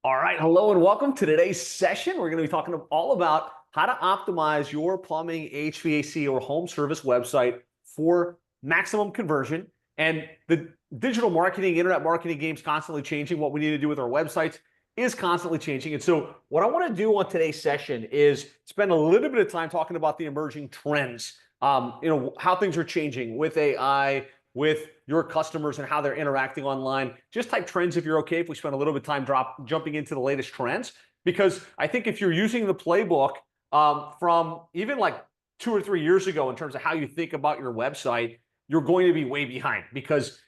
All right, hello and welcome to today's session. We're going to be talking all about how to optimize your plumbing, HVAC, or home service website for maximum conversion. And the digital marketing, internet marketing game is constantly changing. What we need to do with our websites is constantly changing. And so what I want to do on today's session is spend a little bit of time talking about the emerging trends, how things are changing with AI, with your customers and how they're interacting online. Just type trends if you're okay if we spend a little bit of time jumping into the latest trends, because I think if you're using the playbook from even like 2 or 3 years ago in terms of how you think about your website, you're going to be way behind, because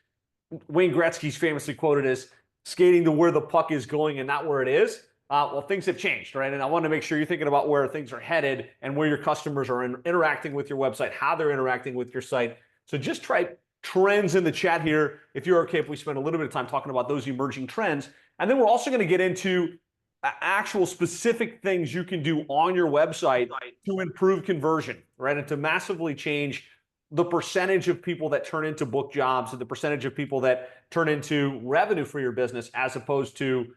Wayne Gretzky's famously quoted as skating to where the puck is going and not where it is. Well, things have changed, right? And I want to make sure you're thinking about where things are headed and where your customers are interacting with your website, how they're interacting with your site. So just try trends in the chat here if you're okay if we spend a little bit of time talking about those emerging trends. And then we're also going to get into actual specific things you can do on your website to improve conversion, right? And to massively change the percentage of people that turn into book jobs and the percentage of people that turn into revenue for your business, as opposed to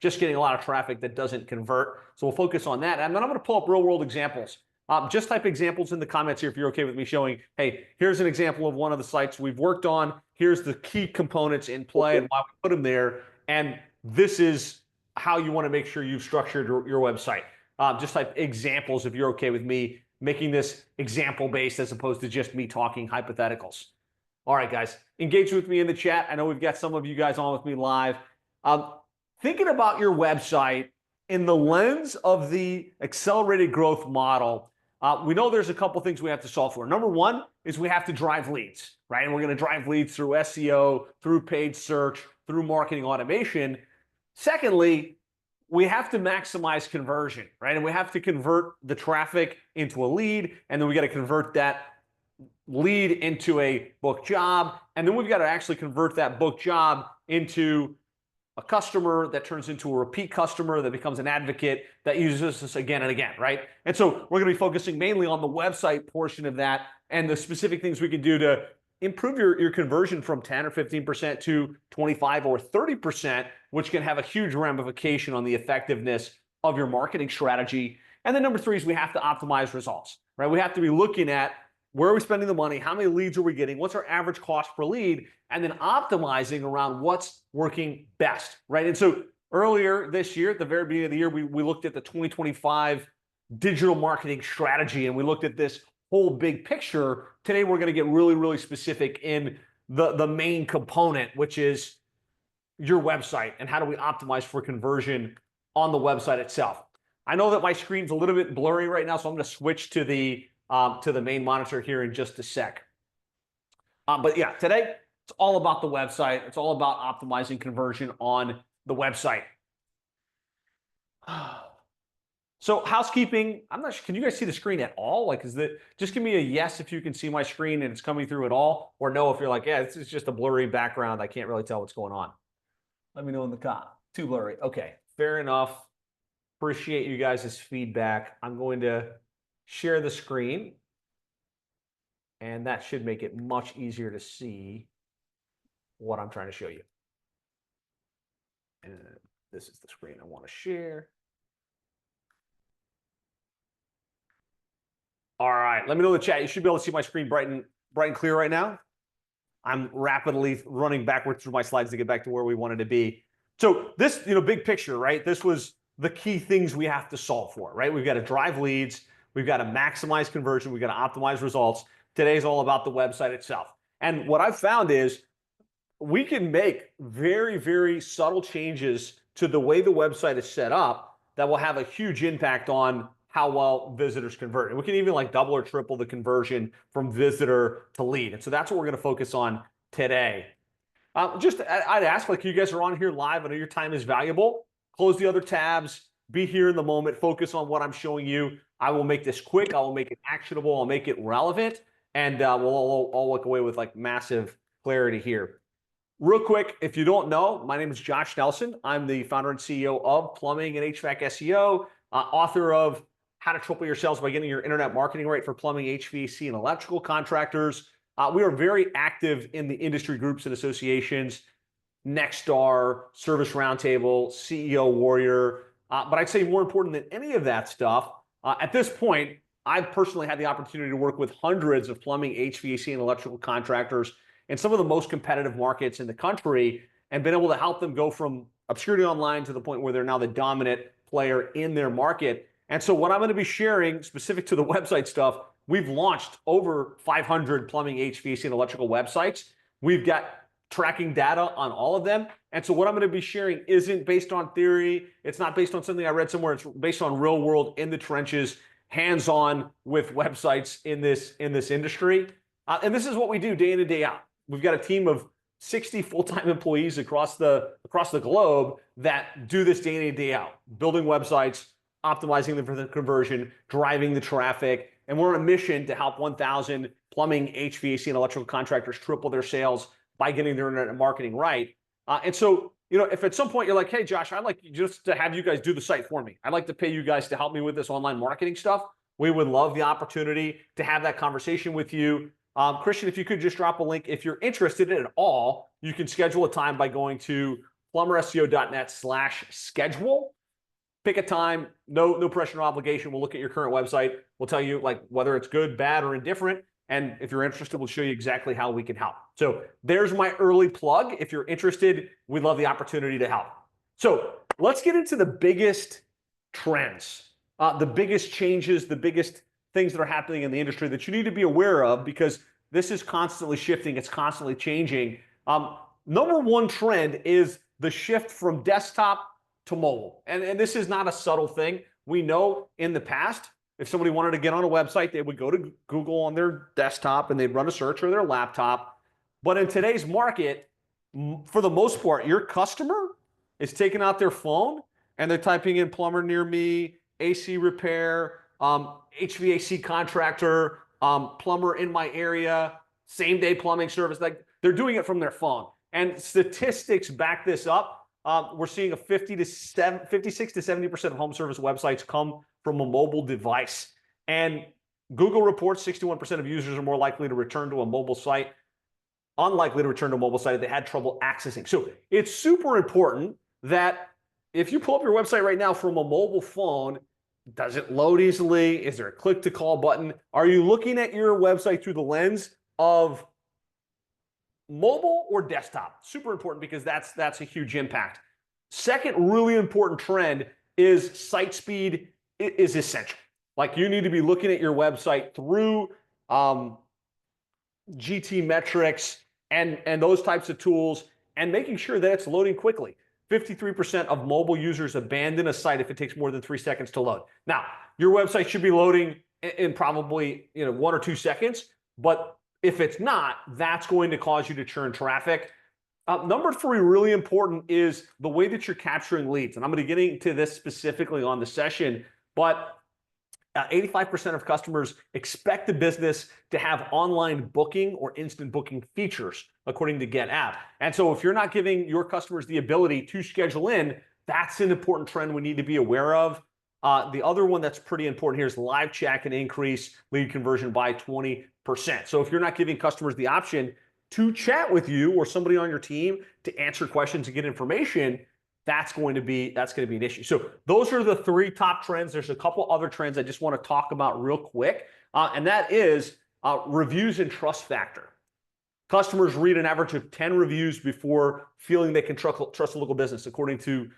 just getting a lot of traffic that doesn't convert. So we'll focus on that. And then I'm going to pull up real world examples. Just type examples in the comments here if you're okay with me showing, hey, here's an example of one of the sites we've worked on. Here's the key components in play and why we put them there. And this is how you want to make sure you've structured your website. Just type examples if you're okay with me making this example based as opposed to just me talking hypotheticals. All right, guys, engage with me in the chat. I know we've got some of you guys on with me live. Thinking about your website in the lens of the accelerated growth model, we know there's a couple things we have to solve for. Number one is we have to drive leads, right? And we're going to drive leads through SEO, through paid search, through marketing automation. Secondly, we have to maximize conversion, right? And we have to convert the traffic into a lead, and then we got to convert that lead into a book job, and then we've got to actually convert that book job into a customer that turns into a repeat customer that becomes an advocate that uses us again and again, right? And so we're going to be focusing mainly on the website portion of that and the specific things we can do to improve your conversion from 10 or 15% to 25 or 30%, which can have a huge ramification on the effectiveness of your marketing strategy. And then number three is we have to optimize results, right? We have to be looking at where are we spending the money, how many leads are we getting, what's our average cost per lead, and then optimizing around what's working best, right? And so earlier this year, at the very beginning of the year, we looked at the 2025 digital marketing strategy, and we looked at this whole big picture. Today, we're going to get really, really specific in the main component, which is your website and how do we optimize for conversion on the website itself. I know that my screen's a little bit blurry right now, so I'm going to switch to the main monitor here in just a sec. But yeah, today it's all about the website. It's all about optimizing conversion on the website. So housekeeping, I'm not sure, can you guys see the screen at all? Like, just give me a yes if you can see my screen and it's coming through at all, or no if you're like, yeah, it's just a blurry background. I can't really tell what's going on. Let me know in the comment. Too blurry. Okay, fair enough. Appreciate you guys' feedback. I'm going to share the screen, and that should make it much easier to see what I'm trying to show you. And this is the screen I want to share. All right, let me know in the chat. You should be able to see my screen bright and clear right now. I'm rapidly running backwards through my slides to get back to where we wanted to be. So this, big picture, right? This was the key things we have to solve for, right? We've got to drive leads. We've got to maximize conversion. We've got to optimize results. Today's all about the website itself. And what I've found is we can make very, very subtle changes to the way the website is set up that will have a huge impact on how well visitors convert. And we can even like double or triple the conversion from visitor to lead. And so that's what we're going to focus on today. I'd ask, like, you guys are on here live. I know your time is valuable. Close the other tabs. Be here in the moment. Focus on what I'm showing you. I will make this quick. I will make it actionable. I'll make it relevant. And we'll all walk away with like massive clarity here. Real quick, if you don't know, my name is Josh Nelson. I'm the founder and CEO of Plumbing and HVAC SEO, author of How to Triple Your Sales by Getting Your Internet Marketing Right for Plumbing, HVAC, and Electrical Contractors. We are very active in the industry groups and associations. Nexstar, Service Roundtable, CEO Warrior. But I'd say more important than any of that stuff, at this point, I've personally had the opportunity to work with hundreds of plumbing, HVAC, and electrical contractors in some of the most competitive markets in the country, and been able to help them go from obscurity online to the point where they're now the dominant player in their market. And so what I'm going to be sharing specific to the website stuff, we've launched over 500 plumbing, HVAC, and electrical websites. We've got tracking data on all of them. And so what I'm going to be sharing isn't based on theory. It's not based on something I read somewhere. It's based on real world, in the trenches, hands-on with websites in this industry. And this is what we do day in and day out. We've got a team of 60 full-time employees across the globe that do this day in and day out, building websites, optimizing them for the conversion, driving the traffic. And we're on a mission to help 1,000 plumbing, HVAC, and electrical contractors triple their sales by getting their internet marketing right. And so, if at some point you're like, hey, Josh, I'd like just to have you guys do the site for me. I'd like to pay you guys to help me with this online marketing stuff. We would love the opportunity to have that conversation with you. Christian, if you could just drop a link. If you're interested in it all, you can schedule a time by going to plumberseo.net/schedule. Pick a time, no pressure, no obligation. We'll look at your current website. We'll tell you whether it's good, bad, or indifferent. And if you're interested, we'll show you exactly how we can help. So there's my early plug. If you're interested, we'd love the opportunity to help. So let's get into the biggest trends, the biggest changes, the biggest things that are happening in the industry that you need to be aware of, because this is constantly shifting. It's constantly changing. Number one trend is the shift from desktop to mobile. And this is not a subtle thing. We know in the past, if somebody wanted to get on a website, they would go to Google on their desktop and they'd run a search or their laptop. But in today's market, for the most part, your customer is taking out their phone and they're typing in plumber near me, AC repair, HVAC contractor, plumber in my area, same day plumbing service. They're doing it from their phone. And statistics back this up. We're seeing a 56 to 70% of home service websites come from a mobile device. And Google reports 61% of users are more likely to return to a mobile site, unlikely to return to a mobile site if they had trouble accessing. So it's super important that if you pull up your website right now from a mobile phone, does it load easily? Is there a click to call button? Are you looking at your website through the lens of mobile or desktop? Super important, because that's a huge impact. Second really important trend is site speed is essential. You need to be looking at your website through GT metrics and those types of tools, and making sure that it's loading quickly. 53% of mobile users abandon a site if it takes more than 3 seconds to load. Now, your website should be loading in probably 1 or 2 seconds, but if it's not, that's going to cause you to churn traffic. Number 3, really important, is the way that you're capturing leads. And I'm going to get into this specifically on the session, but 85% of customers expect the business to have online booking or instant booking features, according to GetApp. And so if you're not giving your customers the ability to schedule in, that's an important trend we need to be aware of. The other one that's pretty important here is live chat can increase lead conversion by 20%. So if you're not giving customers the option to chat with you or somebody on your team to answer questions and get information, that's going to be an issue. So those are the 3 top trends. There's a couple other trends I just want to talk about real quick, and that is reviews and trust factor. Customers read an average of 10 reviews before feeling they can trust a local business, according to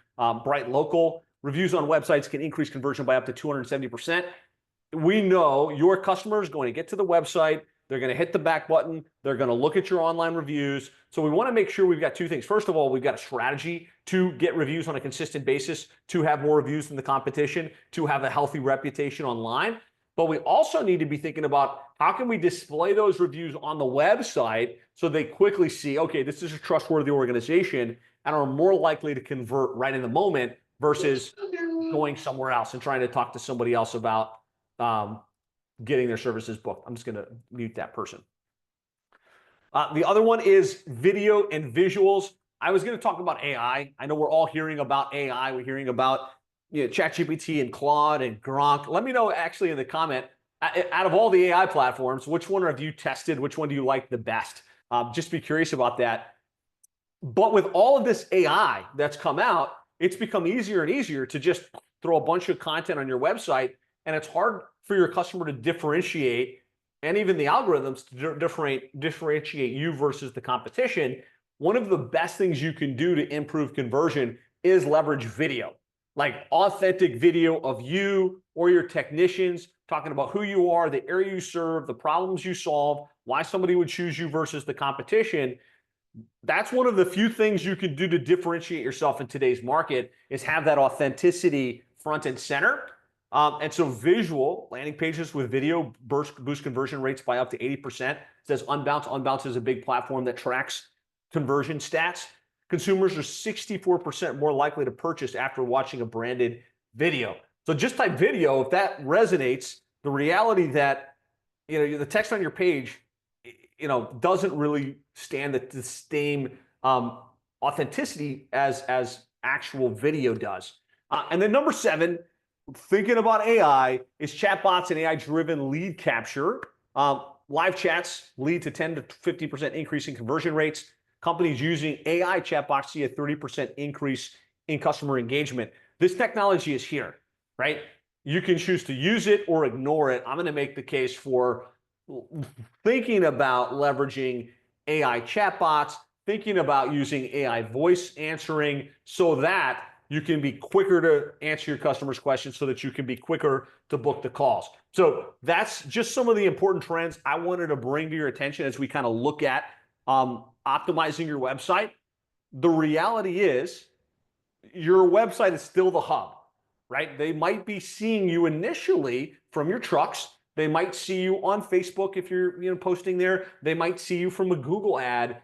Bright Local. Reviews on websites can increase conversion by up to 270%. We know your customer is going to get to the website, they're going to hit the back button, they're going to look at your online reviews. So we want to make sure we've got 2 things. First of all, we've got a strategy to get reviews on a consistent basis, to have more reviews than the competition, to have a healthy reputation online. But we also need to be thinking about how can we display those reviews on the website so they quickly see, okay, this is a trustworthy organization, and are more likely to convert right in the moment versus going somewhere else and trying to talk to somebody else about getting their services booked. I'm just going to mute that person. The other one is video and visuals. I was going to talk about AI. I know we're all hearing about AI. We're hearing about ChatGPT and Claude and Gronk. Let me know actually in the comment, out of all the AI platforms, which one have you tested? Which one do you like the best? Just be curious about that. But with all of this AI that's come out, it's become easier and easier to just throw a bunch of content on your website, and it's hard for your customer to differentiate, and even the algorithms to differentiate you versus the competition. One of the best things you can do to improve conversion is leverage video, like authentic video of you or your technicians talking about who you are, the area you serve, the problems you solve, why somebody would choose you versus the competition. That's one of the few things you can do to differentiate yourself in today's market, is have that authenticity front and center. And so visual landing pages with video boost conversion rates by up to 80%. It says Unbounce. Unbounce is a big platform that tracks conversion stats. Consumers are 64% more likely to purchase after watching a branded video. So just type video. If that resonates, the reality that the text on your page doesn't really stand the same authenticity as actual video does. And then number 7, thinking about AI, is chatbots and AI-driven lead capture. Live chats lead to 10 to 50% increase in conversion rates. Companies using AI chatbots see a 30% increase in customer engagement. This technology is here, right? You can choose to use it or ignore it. I'm going to make the case for thinking about leveraging AI chatbots, thinking about using AI voice answering so that you can be quicker to answer your customers' questions, so that you can be quicker to book the calls. So that's just some of the important trends I wanted to bring to your attention as we kind of look at optimizing your website. The reality is your website is still the hub, right? They might be seeing you initially from your trucks. They might see you on Facebook if you're posting there. They might see you from a Google ad.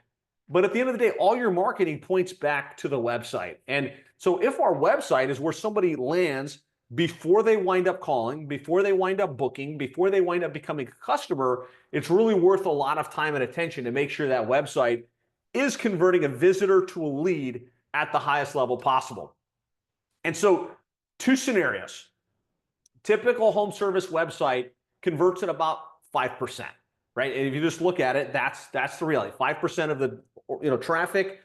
But at the end of the day, all your marketing points back to the website. And so if our website is where somebody lands before they wind up calling, before they wind up booking, before they wind up becoming a customer, it's really worth a lot of time and attention to make sure that website is converting a visitor to a lead at the highest level possible. And so 2 scenarios. Typical home service website converts at about 5%, right? And if you just look at it, that's the reality. 5% of the traffic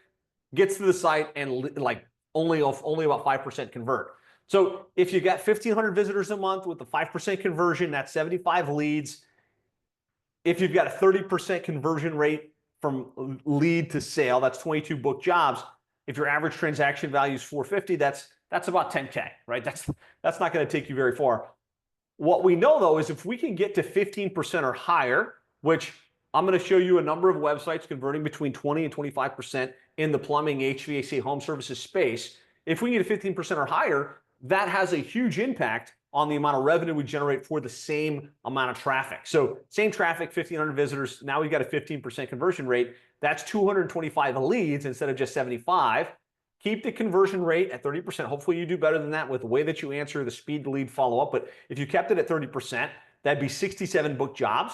gets to the site, and like only about 5% convert. So if you got 1,500 visitors a month with the 5% conversion, that's 75 leads. If you've got a 30% conversion rate from lead to sale, that's 22 booked jobs. If your average transaction value is $450, that's about 10K, right? That's not going to take you very far. What we know, though, is if we can get to 15% or higher, which I'm going to show you a number of websites converting between 20 and 25% in the plumbing, HVAC, home services space. If we get to 15% or higher, that has a huge impact on the amount of revenue we generate for the same amount of traffic. So same traffic, 1,500 visitors. Now we've got a 15% conversion rate. That's 225 leads instead of just 75. Keep the conversion rate at 30%. Hopefully you do better than that with the way that you answer, the speed to lead follow-up. But if you kept it at 30%, that'd be 67 booked jobs.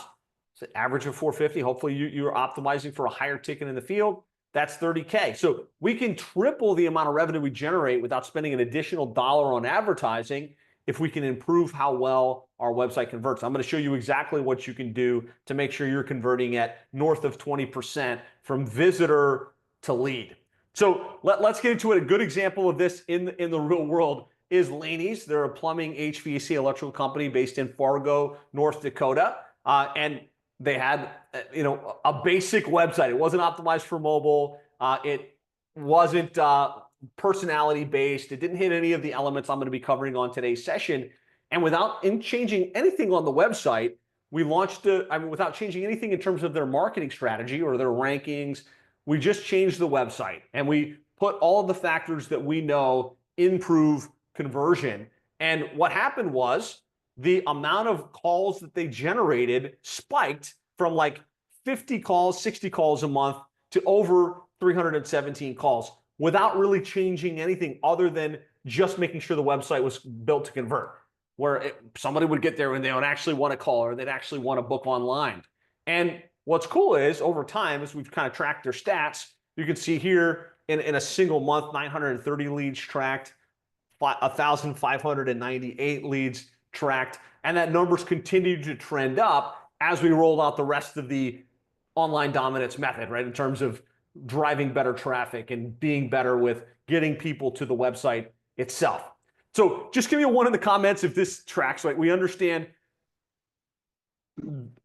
It's an average of 450. Hopefully you're optimizing for a higher ticket in the field. That's 30K. So we can triple the amount of revenue we generate without spending an additional dollar on advertising if we can improve how well our website converts. I'm going to show you exactly what you can do to make sure you're converting at north of 20% from visitor to lead. So let's get into it. A good example of this in the real world is Laney's. They're a plumbing, HVAC, electrical company based in Fargo, North Dakota. And they had a basic website. It wasn't optimized for mobile. It wasn't personality based. It didn't hit any of the elements I'm going to be covering on today's session. And without changing anything on the website, we launched without changing anything in terms of their marketing strategy or their rankings. We just changed the website and we put all of the factors that we know improve conversion. And what happened was the amount of calls that they generated spiked from like 50 calls, 60 calls a month to over 317 calls without really changing anything other than just making sure the website was built to convert, where somebody would get there and they would actually want to call or they'd actually want to book online. And what's cool is over time, as we've kind of tracked their stats, you can see here in a single month, 930 leads tracked, 1,598 leads tracked, and that numbers continued to trend up as we rolled out the rest of the online dominance method, right? In terms of driving better traffic and being better with getting people to the website itself. So just give me a 1 in the comments if this tracks. Right? We understand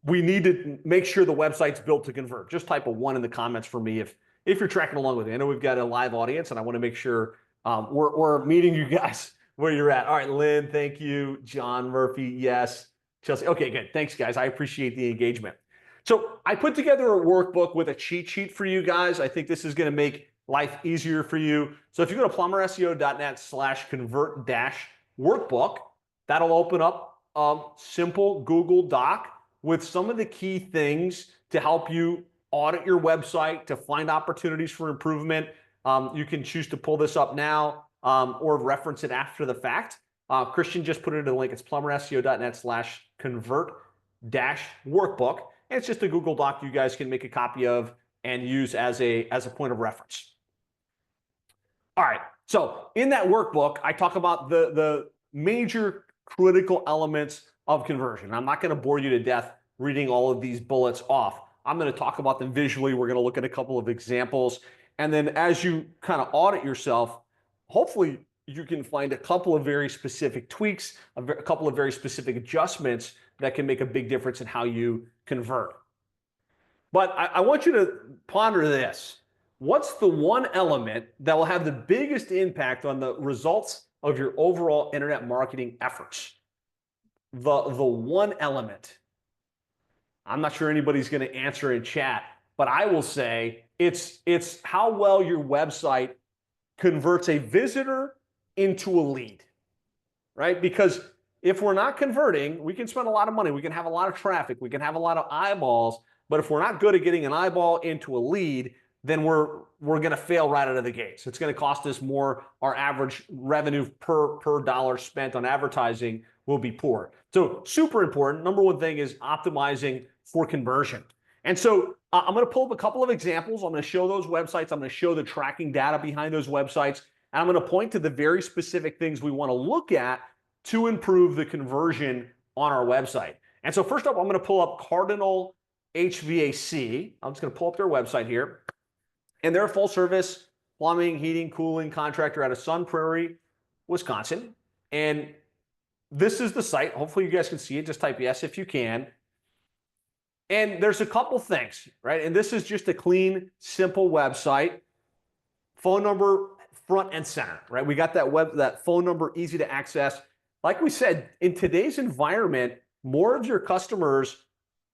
we need to make sure the website's built to convert. Just type a 1 in the comments for me if you're tracking along with it. I know we've got a live audience, and I want to make sure we're meeting you guys where you're at. All right, Lynn, thank you. John Murphy, yes. Chelsea, okay, good. Thanks, guys. I appreciate the engagement. So I put together a workbook with a cheat sheet for you guys. I think this is going to make life easier for you. So if you go to plumberseo.net/convert-workbook, that'll open up a simple Google Doc with some of the key things to help you audit your website, to find opportunities for improvement. You can choose to pull this up now or reference it after the fact. Christian just put it in a link. It's plumberseo.net/convert-workbook. And it's just a Google Doc you guys can make a copy of and use as a point of reference. All right, so in that workbook, I talk about the major critical elements of conversion. I'm not going to bore you to death reading all of these bullets off. I'm going to talk about them visually. We're going to look at a couple of examples. And then as you kind of audit yourself, hopefully you can find a couple of very specific tweaks, a couple of very specific adjustments that can make a big difference in how you convert. But I want you to ponder this. What's the one element that will have the biggest impact on the results of your overall internet marketing efforts? The one element. I'm not sure anybody's going to answer in chat, but I will say it's how well your website converts a visitor into a lead, right? Because if we're not converting, we can spend a lot of money, we can have a lot of traffic, we can have a lot of eyeballs, but if we're not good at getting an eyeball into a lead, then we're going to fail right out of the gates. It's going to cost us more. Our average revenue per dollar spent on advertising will be poor. So super important. Number one thing is optimizing for conversion. And so I'm going to pull up a couple of examples. I'm going to show those websites. I'm going to show the tracking data behind those websites. And I'm going to point to the very specific things we want to look at to improve the conversion on our website. And so first up, I'm going to pull up Cardinal HVAC. I'm just going to pull up their website here. And they're a full service plumbing, heating, cooling contractor out of Sun Prairie, Wisconsin. And this is the site. Hopefully you guys can see it. Just type yes if you can. And there's a couple things, right? And this is just a clean, simple website. Phone number front and center, right? We got that phone number easy to access. Like we said, in today's environment, more of your customers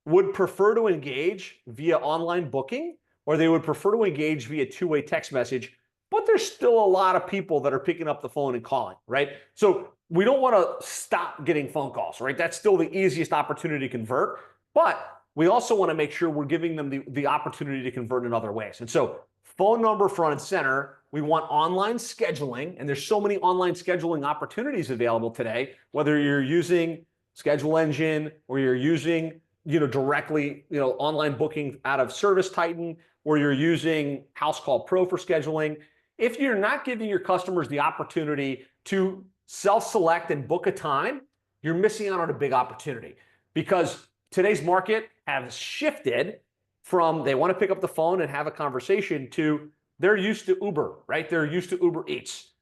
would prefer to engage via online booking, or they would prefer to engage via two-way text message, but there's still a lot of people that are picking up the phone and calling, right? So we don't want to stop getting phone calls, right? That's still the easiest opportunity to convert, but we also want to make sure we're giving them the opportunity to convert in other ways. And so phone number front and center, we want online scheduling, and there's so many online scheduling opportunities available today, whether you're using Schedule Engine or you're using directly, online booking out of Service Titan, or you're using House Call Pro for scheduling. If you're not giving your customers the opportunity to self-select and book a time, you're missing out on a big opportunity, because today's market has shifted from they want to pick up the phone and have a conversation to they're used to Uber, right? They're used to Uber Eats.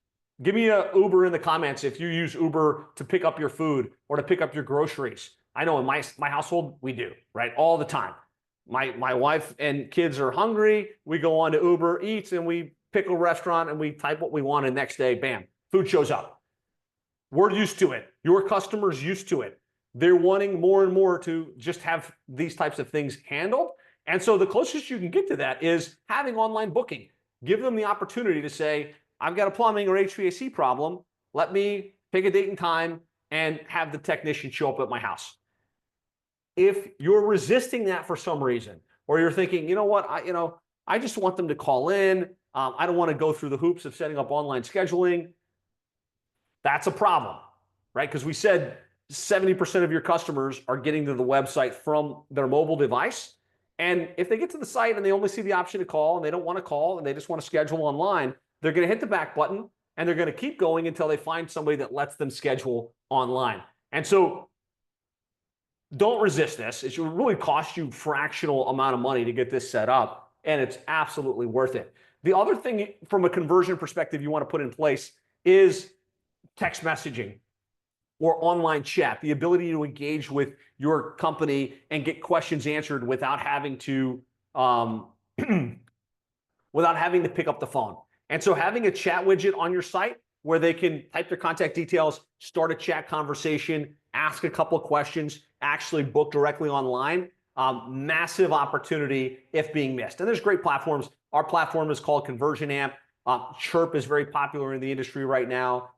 Give me a Uber in the comments if you use Uber to pick up your food or to pick up your groceries. I know in my household, we do, right? All the time. My wife and kids are hungry. We go on to Uber Eats and we pick a restaurant and we type what we want, and next day, bam, food shows up. We're used to it. Your customers used to it. They're wanting more and more to just have these types of things handled. And so the closest you can get to that is having online booking. Give them the opportunity to say, I've got a plumbing or HVAC problem. Let me pick a date and time and have the technician show up at my house. If you're resisting that for some reason, or you're thinking, you know what, I just want them to call in. I don't want to go through the hoops of setting up online scheduling. That's a problem, right? Because we said 70% of your customers are getting to the website from their mobile device. And if they get to the site and they only see the option to call and they don't want to call and they just want to schedule online, they're going to hit the back button and they're going to keep going until they find somebody that lets them schedule online. And so don't resist this. It should really cost you fractional amount of money to get this set up. and it's absolutely worth it. The other thing from a conversion perspective you want to put in place is text messaging or online chat, the ability to engage with your company and get questions answered without having to without having to pick up the phone. And so having a chat widget on your site where they can type their contact details, start a chat conversation, ask a couple of questions, actually book directly online, massive opportunity if being missed. And there's great platforms. Our platform is called Conversion Amp. Chirp is very popular in the industry right now.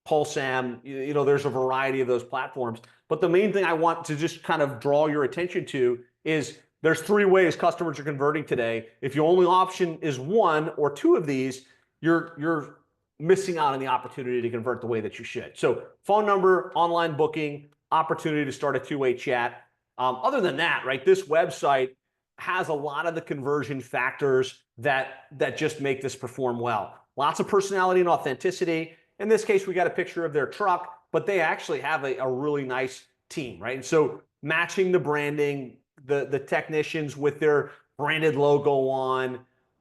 Pulsam, there's a variety of those platforms. But the main thing I want to just kind of draw your attention to is there's 3 ways customers are converting today. If your only option is 1 or 2 of these, you're missing out on the opportunity to convert the way that you should. So phone number, online booking, opportunity to start a 2-way chat. Other than that, right, this website has a lot of the conversion factors that just make this perform well. Lots of personality and authenticity. In this case, we got a picture of their truck, but they actually have a really nice team, right? And so matching the branding, the technicians with their branded logo on,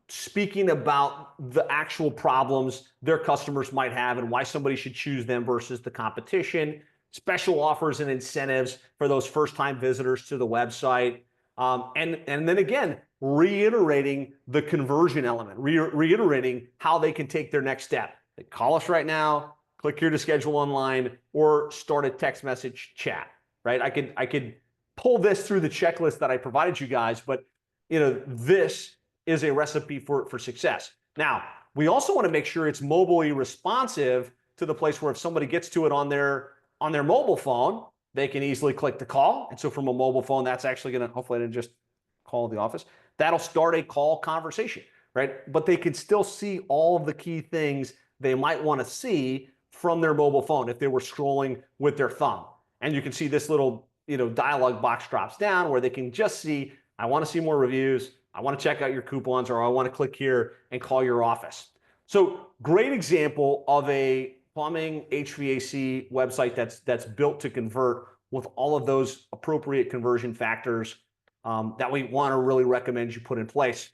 speaking about the actual problems their customers might have and why somebody should choose them versus the competition, special offers and incentives for those first-time visitors to the website, and then again, reiterating the conversion element, reiterating how they can take their next step. They call us right now, click here to schedule online, or start a text message chat, right? I could pull this through the checklist that I provided you guys, but this is a recipe for success. Now, we also want to make sure it's mobilely responsive to the place where if somebody gets to it on their mobile phone, they can easily click the call. And so from a mobile phone, that's actually going to, hopefully I didn't just call the office, that'll start a call conversation, right? But they can still see all of the key things they might want to see from their mobile phone if they were scrolling with their thumb. And you can see this little dialog box drops down where they can just see, I want to see more reviews, I want to check out your coupons, or I want to click here and call your office. So great example of a plumbing HVAC website that's built to convert with all of those appropriate conversion factors that we want to really recommend you put in place.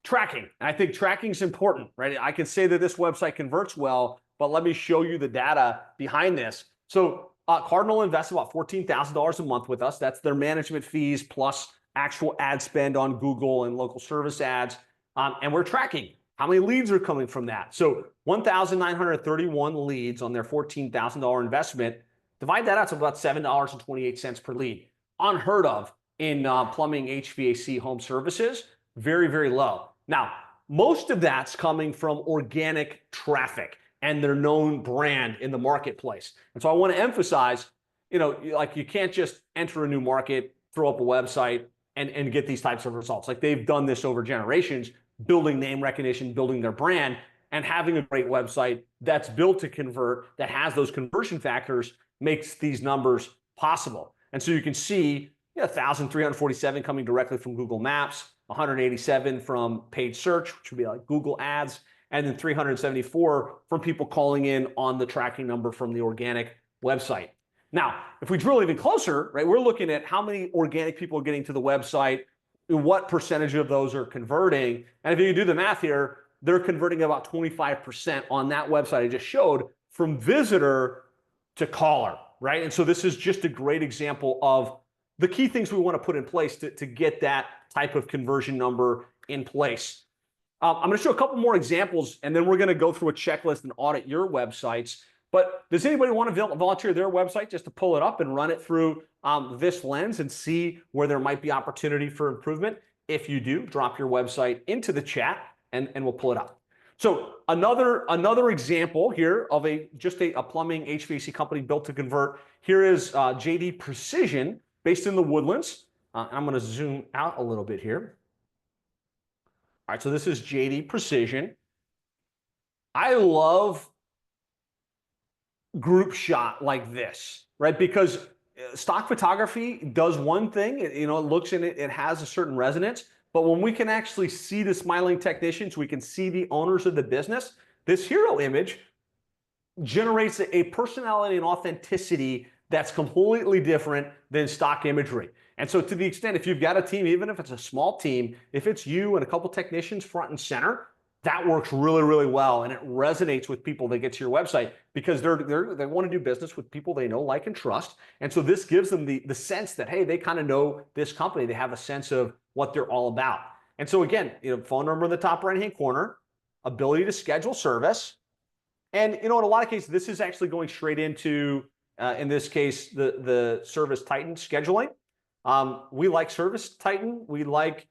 Tracking. I think tracking is important, right? I can say that this website converts well, but let me show you the data behind this. So Cardinal invests about $14,000 a month with us. That's their management fees plus actual ad spend on Google and local service ads. And we're tracking how many leads are coming from that. So 1,931 leads on their $14,000 investment. Divide that out to about $7.28 per lead. Unheard of in plumbing, HVAC, home services. Very, very low. Now, most of that's coming from organic traffic and their known brand in the marketplace. And so I want to emphasize, like you can't just enter a new market, throw up a website and get these types of results. Like they've done this over generations, building name recognition, building their brand, and having a great website that's built to convert, that has those conversion factors, makes these numbers possible. And so you can see 1,347 coming directly from Google Maps, 187 from paid search, which would be like Google Ads, and then 374 from people calling in on the tracking number from the organic website. Now, if we drill even closer, right, we're looking at how many organic people are getting to the website, what percentage of those are converting. And if you do the math here, they're converting about 25% on that website I just showed from visitor to caller, right? And so this is just a great example of the key things we want to put in place to get that type of conversion number in place. I'm going to show a couple more examples, and then we're going to go through a checklist and audit your websites. But does anybody want to volunteer their website just to pull it up and run it through this lens and see where there might be opportunity for improvement? If you do, drop your website into the chat and we'll pull it up. So another example here of a plumbing HVAC company built to convert. Here is JD Precision based in the Woodlands. I'm going to zoom out a little bit here. All right, so this is JD Precision. I love group shot like this, right? Because stock photography does one thing, it looks in it has a certain resonance, but when we can actually see the smiling technicians, we can see the owners of the business, this hero image generates a personality and authenticity that's completely different than stock imagery. And so to the extent, if you've got a team, even if it's a small team, if it's you and a couple technicians front and center, that works really, really well. And it resonates with people that get to your website because they want to do business with people they know, like, and trust. And so this gives them the sense that, hey, they kind of know this company. They have a sense of what they're all about. And so again, phone number in the top right-hand corner, ability to schedule service. And, in a lot of cases, this is actually going straight into, in this case, the Service Titan scheduling. We like Service Titan. We like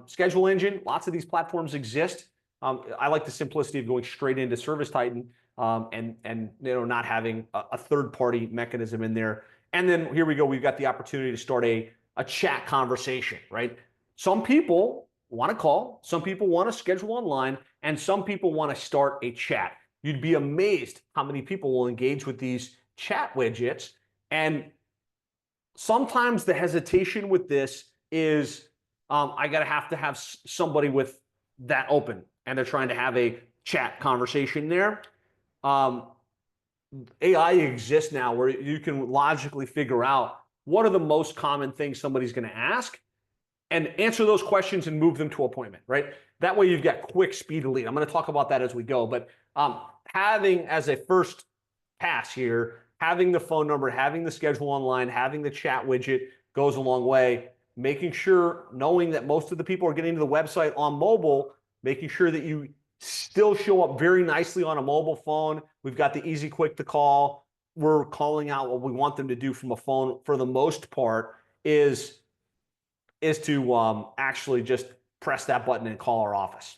Schedule Engine. Lots of these platforms exist. I like the simplicity of going straight into Service Titan and not having a third-party mechanism in there. And then here we go. We've got the opportunity to start a chat conversation, right? Some people want to call, some people want to schedule online, and some people want to start a chat. You'd be amazed how many people will engage with these chat widgets. And sometimes the hesitation with this is I gotta have to have somebody with that open, and they're trying to have a chat conversation there. AI exists now where you can logically figure out what are the most common things somebody's going to ask and answer those questions and move them to appointment, right? That way you've got quick speed to lead. I'm going to talk about that as we go, but having as a first pass here, having the phone number, having the schedule online, having the chat widget goes a long way. Making sure, knowing that most of the people are getting to the website on mobile, making sure that you still show up very nicely on a mobile phone. We've got the easy, quick to call. We're calling out what we want them to do from a phone for the most part is to actually just press that button and call our office.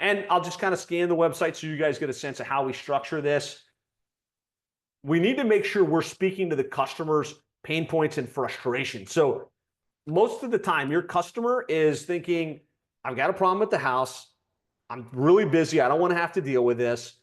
And I'll just kind of scan the website so you guys get a sense of how we structure this. We need to make sure we're speaking to the customer's pain points and frustration. So most of the time, your customer is thinking, I've got a problem at the house. I'm really busy. I don't want to have to deal with this.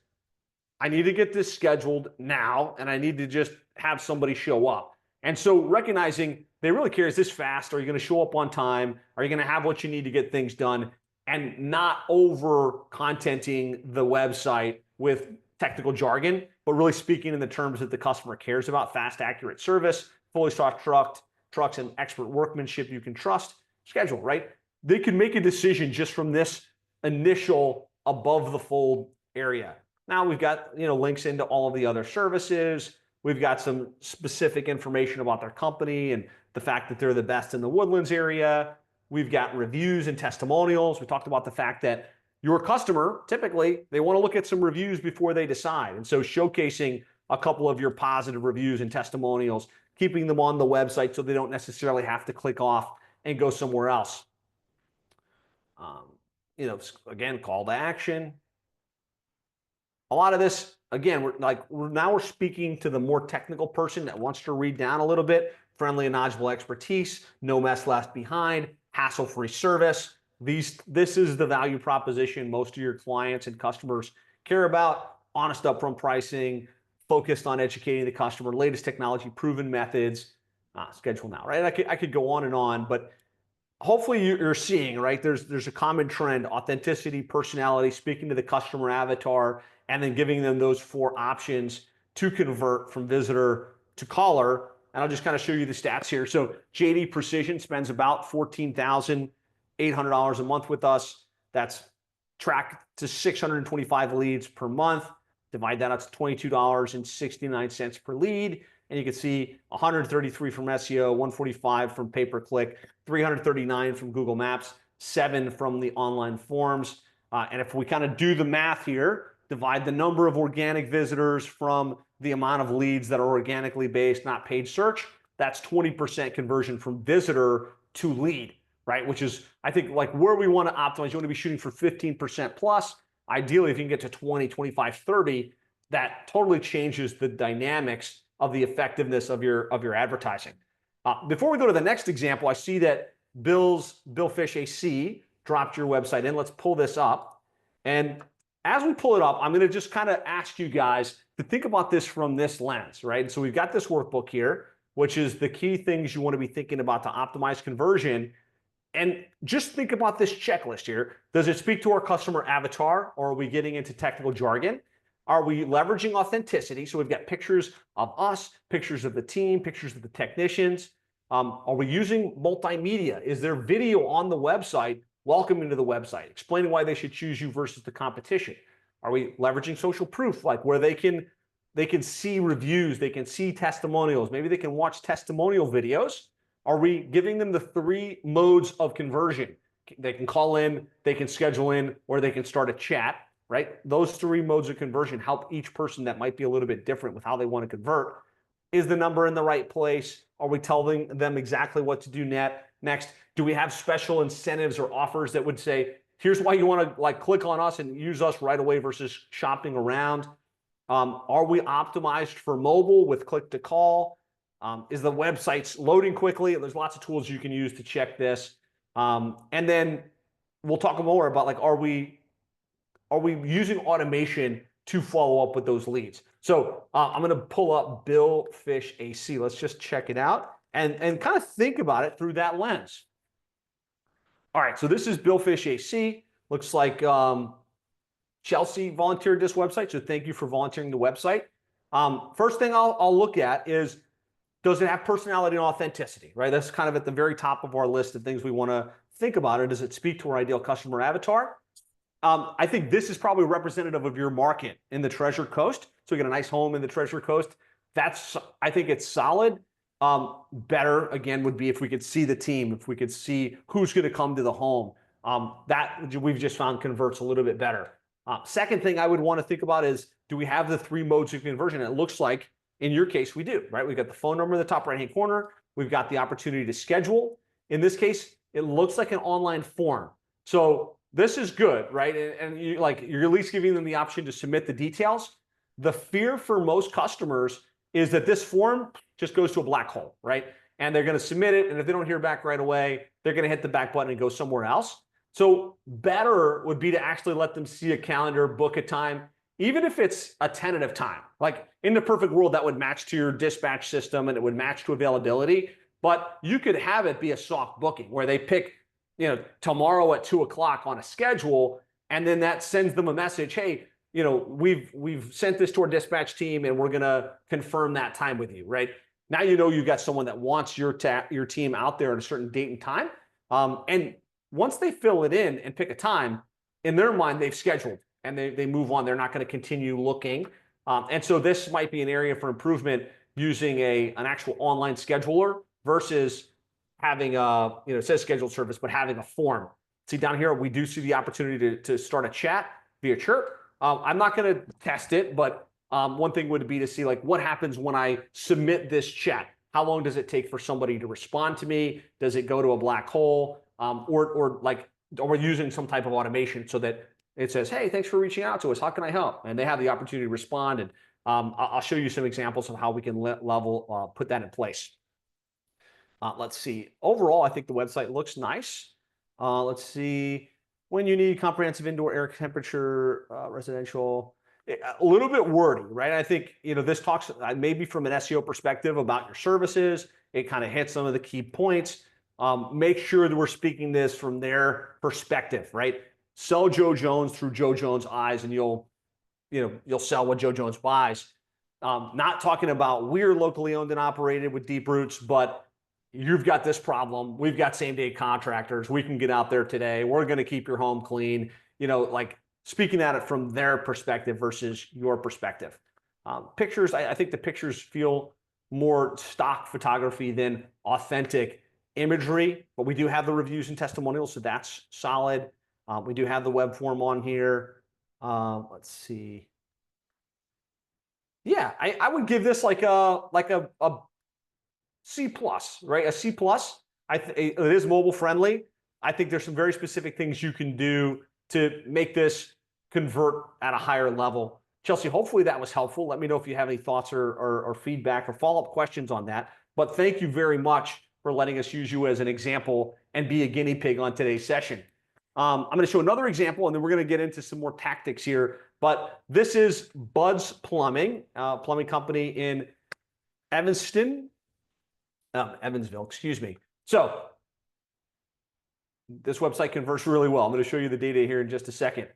I need to get this scheduled now, and I need to just have somebody show up. And so recognizing they really care, is this fast? Are you going to show up on time? Are you going to have what you need to get things done? And not over contenting the website with technical jargon, but really speaking in the terms that the customer cares about: fast, accurate service, fully stocked trucks, and expert workmanship you can trust. Schedule, right? They can make a decision just from this initial above the fold area. Now we've got links into all of the other services. We've got some specific information about their company and the fact that they're the best in the Woodlands area. We've got reviews and testimonials. We talked about the fact that your customer, typically, they want to look at some reviews before they decide. And so showcasing a couple of your positive reviews and testimonials, keeping them on the website so they don't necessarily have to click off and go somewhere else. Again, call to action. A lot of this, again, we're speaking to the more technical person that wants to read down a little bit. Friendly and knowledgeable expertise, no mess left behind, hassle-free service. This is the value proposition most of your clients and customers care about. Honest upfront pricing, focused on educating the customer, latest technology, proven methods. Schedule now, right? I could go on and on, but hopefully you're seeing, right? There's a common trend: authenticity, personality, speaking to the customer avatar, and then giving them those 4 options to convert from visitor to caller. And I'll just kind of show you the stats here. So JD Precision spends about $14,800 a month with us. That's tracked to 625 leads per month. Divide that out to $22.69 per lead. And you can see 133 from SEO, 145 from pay-per-click, 339 from Google Maps, 7 from the online forms. And if we kind of do the math here, divide the number of organic visitors from the amount of leads that are organically based, not paid search, that's 20% conversion from visitor to lead, right? Which is, I think, like where we want to optimize. You want to be shooting for 15% plus. Ideally, if you can get to 20, 25, 30, that totally changes the dynamics of the effectiveness of your advertising. Before we go to the next example, I see that Bill Fish AC dropped your website in. Let's pull this up. And as we pull it up, I'm going to just kind of ask you guys to think about this from this lens, right? So we've got this workbook here, which is the key things you want to be thinking about to optimize conversion. And just think about this checklist here. Does it speak to our customer avatar, or are we getting into technical jargon? Are we leveraging authenticity? So we've got pictures of us, pictures of the team, pictures of the technicians. Are we using multimedia? Is there video on the website welcoming to the website, explaining why they should choose you versus the competition? Are we leveraging social proof, like where they can see reviews, they can see testimonials, maybe they can watch testimonial videos? Are we giving them the 3 modes of conversion? They can call in, they can schedule in, or they can start a chat, right? Those 3 modes of conversion help each person that might be a little bit different with how they want to convert. Is the number in the right place? Are we telling them exactly what to do next? Do we have special incentives or offers that would say, here's why you want to like click on us and use us right away versus shopping around? Are we optimized for mobile with click to call? Is the website loading quickly? There's lots of tools you can use to check this. And then we'll talk more about like, are we using automation to follow up with those leads? So I'm going to pull up Bill Fish AC. Let's just check it out and kind of think about it through that lens. All right, so this is Bill Fish AC. Looks like Chelsea volunteered this website, so thank you for volunteering the website. First thing I'll look at is, does it have personality and authenticity, right? That's kind of at the very top of our list of things we want to think about. Or does it speak to our ideal customer avatar? I think this is probably representative of your market in the Treasure Coast. So we get a nice home in the Treasure Coast. I think it's solid. Better, again, would be if we could see the team, if we could see who's going to come to the home. That we've just found converts a little bit better. Second thing I would want to think about is, do we have the 3 modes of conversion? It looks like in your case we do, right? We've got the phone number in the top right-hand corner. We've got the opportunity to schedule. In this case, it looks like an online form. So this is good, right? And you're at least giving them the option to submit the details. The fear for most customers is that this form just goes to a black hole, right? And they're going to submit it, and if they don't hear back right away, they're going to hit the back button and go somewhere else. So better would be to actually let them see a calendar, book a time, even if it's a tentative time. Like in the perfect world, that would match to your dispatch system and it would match to availability. But you could have it be a soft booking where they pick, tomorrow at 2 o'clock on a schedule, and then that sends them a message, hey, we've sent this to our dispatch team and we're going to confirm that time with you, right? Now you've got someone that wants your team out there at a certain date and time. And once they fill it in and pick a time, in their mind, they've scheduled and they move on. They're not going to continue looking. And so this might be an area for improvement using an actual online scheduler versus having it says scheduled service, but having a form. See down here, we do see the opportunity to start a chat via chirp. I'm not going to test it, but one thing would be to see like what happens when I submit this chat. How long does it take for somebody to respond to me? Does it go to a black hole? Or we're using some type of automation so that it says, hey, thanks for reaching out to us. How can I help? And they have the opportunity to respond. And I'll show you some examples of how we can put that in place. Let's see. Overall, I think the website looks nice. Let's see. When you need comprehensive indoor air temperature, residential, a little bit wordy, right? I think, this talks maybe from an SEO perspective about your services. It kind of hits some of the key points. Make sure that we're speaking this from their perspective, right? Sell Joe Jones through Joe Jones' eyes, and you'll sell what Joe Jones buys. Not talking about we're locally owned and operated with deep roots, but you've got this problem. We've got same-day contractors. We can get out there today. We're going to keep your home clean. Speaking at it from their perspective versus your perspective. Pictures, I think the pictures feel more stock photography than authentic imagery, but we do have the reviews and testimonials, so that's solid. We do have the web form on here. Let's see. Yeah, I would give this like a C+, right? A C+. It is mobile friendly. I think there's some very specific things you can do to make this convert at a higher level. Chelsea, hopefully that was helpful. Let me know if you have any thoughts or feedback or follow-up questions on that. But thank you very much for letting us use you as an example and be a guinea pig on today's session. I'm going to show another example, and then we're going to get into some more tactics here. But this is Bud's Plumbing, plumbing company in Evansville, excuse me. So this website converts really well. I'm going to show you the data here in just a second.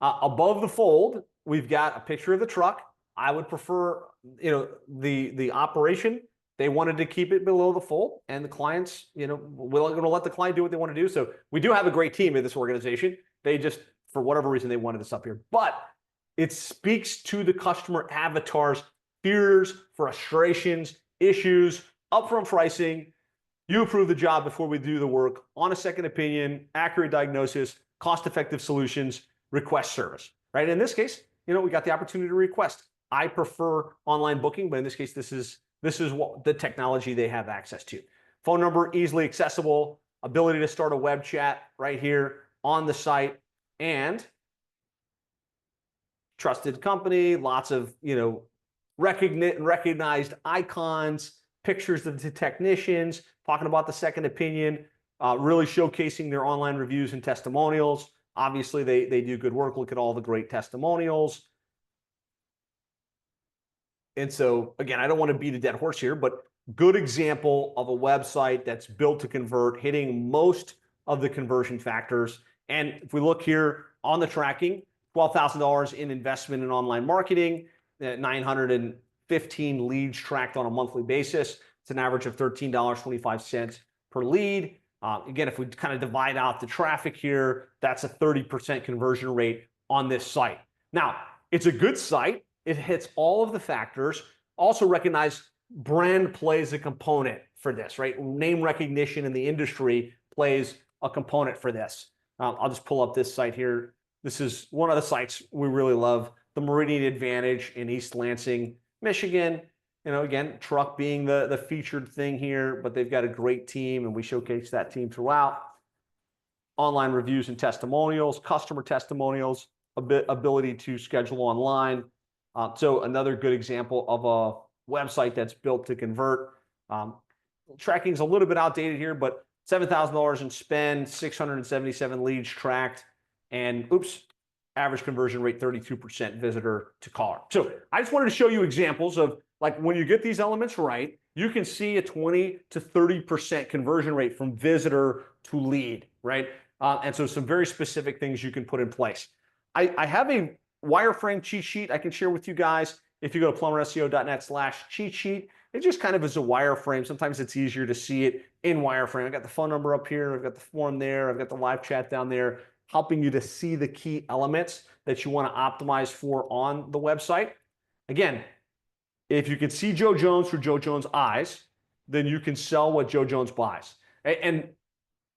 Above the fold, we've got a picture of the truck. I would prefer, the operation. They wanted to keep it below the fold, and the clients, we're going to let the client do what they want to do. So we do have a great team in this organization. They just, for whatever reason, they wanted this up here. But it speaks to the customer avatars, fears, frustrations, issues, upfront pricing. You approve the job before we do the work, on a second opinion, accurate diagnosis, cost-effective solutions, request service, right? In this case, we got the opportunity to request. I prefer online booking, but in this case, this is what the technology they have access to. Phone number, easily accessible, ability to start a web chat right here on the site, and trusted company, lots of, recognized icons, pictures of the technicians, talking about the second opinion, really showcasing their online reviews and testimonials. Obviously, they do good work. Look at all the great testimonials. And so, again, I don't want to beat a dead horse here, but good example of a website that's built to convert, hitting most of the conversion factors. And if we look here on the tracking, $12,000 in investment in online marketing, 915 leads tracked on a monthly basis. It's an average of $13.25 per lead. Again, if we kind of divide out the traffic here, that's a 30% conversion rate on this site. Now, it's a good site. It hits all of the factors. Also recognize brand plays a component for this, right? Name recognition in the industry plays a component for this. I'll just pull up this site here. This is one of the sites we really love, the Meridian Advantage in East Lansing, Michigan. Again, truck being the featured thing here, but they've got a great team, and we showcase that team throughout. Online reviews and testimonials, customer testimonials, ability to schedule online. So another good example of a website that's built to convert. Tracking's a little bit outdated here, but $7,000 in spend, 677 leads tracked, and average conversion rate 32% visitor to caller. So I just wanted to show you examples of, like, when you get these elements right, you can see a 20 to 30% conversion rate from visitor to lead, right? And so some very specific things you can put in place. I have a wireframe cheat sheet I can share with you guys. If you go to plumberseo.net/cheat sheet, it just kind of is a wireframe. Sometimes it's easier to see it in wireframe. I've got the phone number up here. I've got the form there. I've got the live chat down there, helping you to see the key elements that you want to optimize for on the website. Again, if you can see Joe Jones through Joe Jones' eyes, then you can sell what Joe Jones buys. And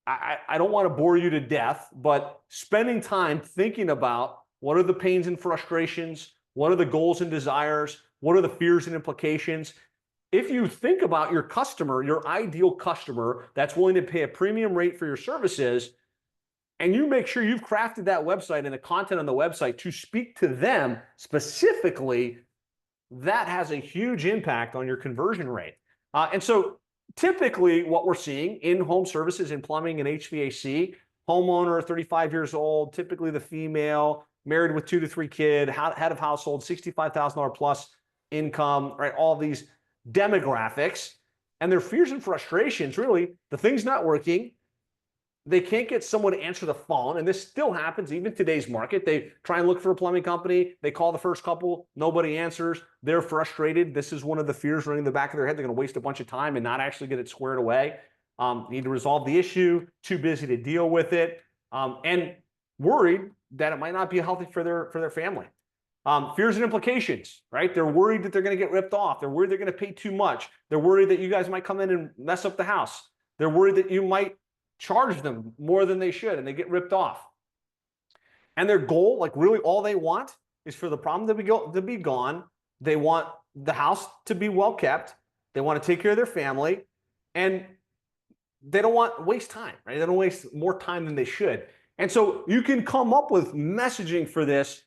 I don't want to bore you to death, but spending time thinking about what are the pains and frustrations, what are the goals and desires, what are the fears and implications. If you think about your customer, your ideal customer that's willing to pay a premium rate for your services, and you make sure you've crafted that website and the content on the website to speak to them specifically, that has a huge impact on your conversion rate. And so typically what we're seeing in home services, in plumbing and HVAC, homeowner, 35 years old, typically the female, married with 2 to 3 kids, head of household, $65,000 plus income, right? All these demographics, and their fears and frustrations, really, the thing's not working. They can't get someone to answer the phone, and this still happens even in today's market. They try and look for a plumbing company. They call the first couple. Nobody answers. They're frustrated. This is one of the fears running in the back of their head. They're going to waste a bunch of time and not actually get it squared away. Need to resolve the issue. Too busy to deal with it. And worried that it might not be healthy for their family. Fears and implications, right? They're worried that they're going to get ripped off. They're worried they're going to pay too much. They're worried that you guys might come in and mess up the house. They're worried that you might charge them more than they should and they get ripped off. And their goal, like really all they want, is for the problem to be gone. They want the house to be well kept. They want to take care of their family, and they don't want to waste time, right? They don't waste more time than they should. And so you can come up with messaging for this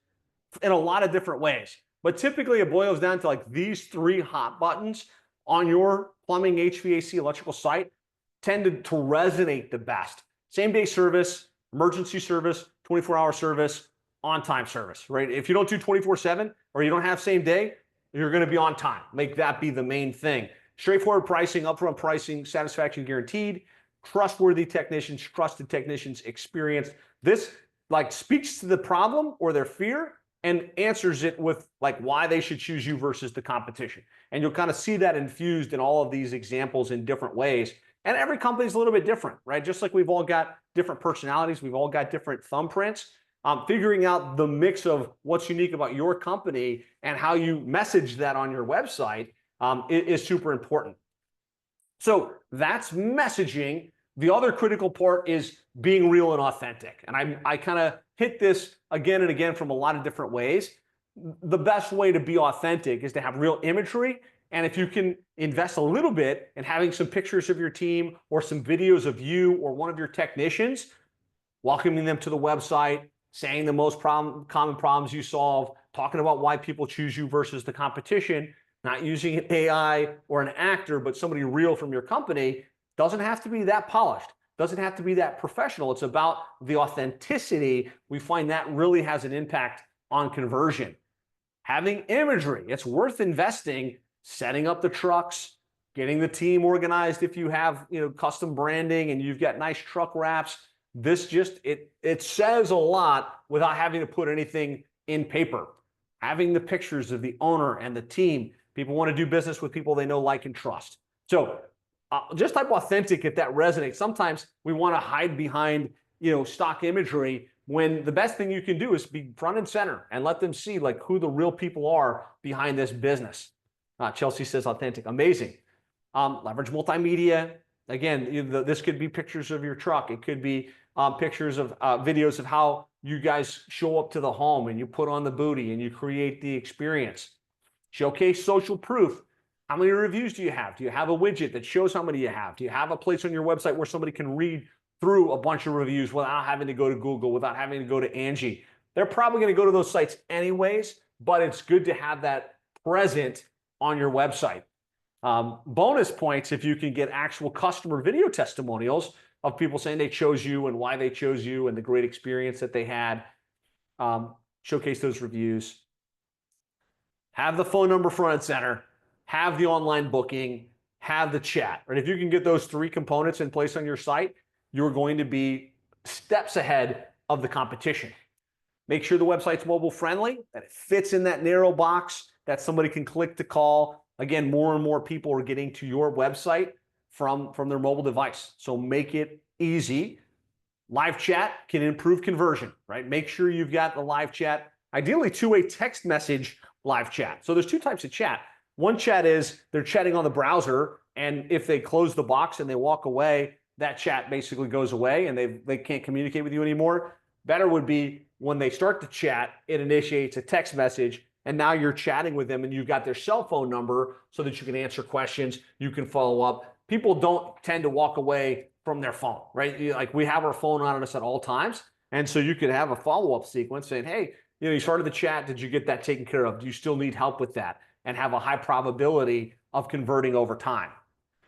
in a lot of different ways. But typically it boils down to like these 3 hot buttons on your plumbing, HVAC, electrical site tended to resonate the best. Same-day service, emergency service, 24-hour service, on-time service, right? If you don't do 24/7 or you don't have same day, you're going to be on time. Make that be the main thing. Straightforward pricing, upfront pricing, satisfaction guaranteed, trustworthy technicians, trusted technicians, experienced. This like speaks to the problem or their fear and answers it with like why they should choose you versus the competition. And you'll kind of see that infused in all of these examples in different ways. And every company is a little bit different, right? Just like we've all got different personalities, we've all got different thumbprints. Figuring out the mix of what's unique about your company and how you message that on your website is super important. So that's messaging. The other critical part is being real and authentic. And I kind of hit this again and again from a lot of different ways. The best way to be authentic is to have real imagery. And if you can invest a little bit in having some pictures of your team or some videos of you or one of your technicians, welcoming them to the website, saying the most common problems you solve, talking about why people choose you versus the competition, not using an AI or an actor, but somebody real from your company, doesn't have to be that polished, doesn't have to be that professional. It's about the authenticity. We find that really has an impact on conversion. Having imagery, it's worth investing, setting up the trucks, getting the team organized if you have custom branding and you've got nice truck wraps. This just, it says a lot without having to put anything in paper. Having the pictures of the owner and the team. People want to do business with people they know, like, and trust. So just type authentic if that resonates. Sometimes we want to hide behind stock imagery when the best thing you can do is be front and center and let them see like who the real people are behind this business. Chelsea says authentic. Amazing. Leverage multimedia. Again, this could be pictures of your truck. It could be pictures of videos of how you guys show up to the home and you put on the booty and you create the experience. Showcase social proof. How many reviews do you have? Do you have a widget that shows how many you have? Do you have a place on your website where somebody can read through a bunch of reviews without having to go to Google, without having to go to Angie? They're probably going to go to those sites anyways, but it's good to have that present on your website. Bonus points if you can get actual customer video testimonials of people saying they chose you and why they chose you and the great experience that they had. Showcase those reviews. Have the phone number front and center. Have the online booking. Have the chat. Right? If you can get those three components in place on your site, you're going to be steps ahead of the competition. Make sure the website's mobile friendly, that it fits in that narrow box, that somebody can click to call. Again, more and more people are getting to your website from their mobile device. So make it easy. Live chat can improve conversion, right? Make sure you've got the live chat, ideally two-way text message live chat. So there's two types of chat. One chat is they're chatting on the browser, and if they close the box and they walk away, that chat basically goes away and they can't communicate with you anymore. Better would be when they start to chat, it initiates a text message, and now you're chatting with them and you've got their cell phone number so that you can answer questions, you can follow up. People don't tend to walk away from their phone, right? Like we have our phone on us at all times. And so you could have a follow-up sequence saying, hey, you started the chat. Did you get that taken care of? Do you still need help with that? And have a high probability of converting over time.